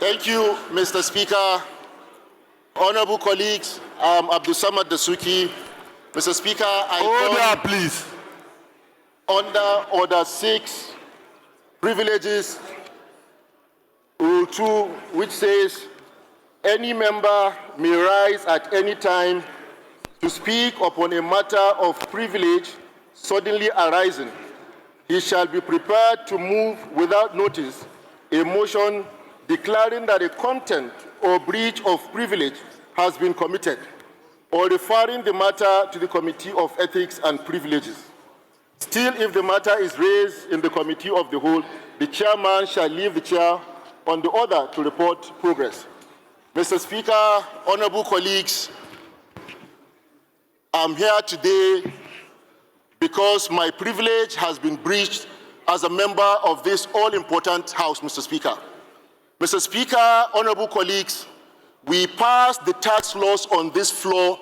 Thank you, Mr. Speaker. Honorable colleagues, I'm Dasuki. Mr. Speaker, Order, please. Under Order 6, Privileges, Rule 2, which says, any member may rise at any time to speak upon a matter of privilege suddenly arising. He shall be prepared to move without notice a motion declaring that a contempt or breach of privilege has been committed, or referring the matter to the Committee of Ethics and Privileges. Still, if the matter is raised in the Committee of the Whole, the chairman shall leave the chair on the order to report progress. Mr. Speaker, honorable colleagues, I'm here today because my privilege has been breached as a member of this all-important House, Mr. Speaker. Mr. Speaker, honorable colleagues, we passed the tax laws on this floor,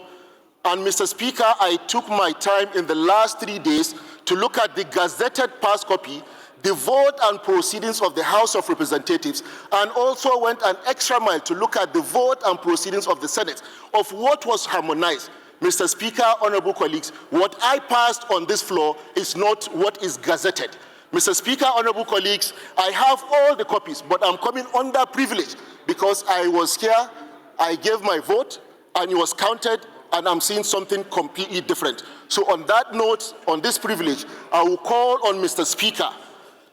and Mr. Speaker, I took my time in the last 3 days to look at the gazetted pass copy, the vote and proceedings of the House of Representatives, and also went an extra mile to look at the vote and proceedings of the Senate of what was harmonized. Mr. Speaker, honorable colleagues, what I passed on this floor is not what is gazetted. Mr. Speaker, honorable colleagues, I have all the copies, but I'm coming under privilege because I was here, I gave my vote, and it was counted, and I'm seeing something completely different. So on that note, on this privilege, I will call on Mr. Speaker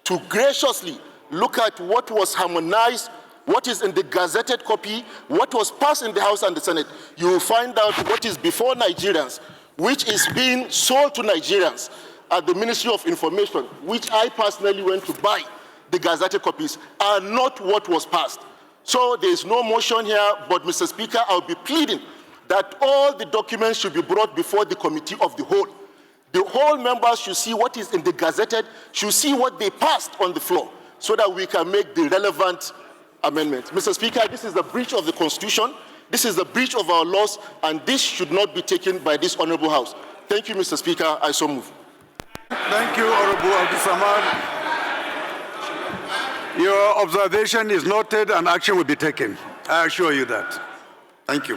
to graciously look at what was harmonized, what is in the gazetted copy, what was passed in the House and the Senate. You will find out what is before Nigerians, which is being sold to Nigerians at the Ministry of Information, which I personally went to buy the gazetted copies, are not what was passed. So there is no motion here, but Mr. Speaker, I'll be pleading that all the documents should be brought before the Committee of the Whole. The whole members should see what is in the gazetted, should see what they passed on the floor, so that we can make the relevant amendments. Mr. Speaker, this is a breach of the Constitution, this is a breach of our laws, and this should not be taken by this honorable House. Thank you, Mr. Speaker. I so move. Thank you, Honorable Abdul-Samad. Your observation is noted and action will be taken. I assure you that. Thank you.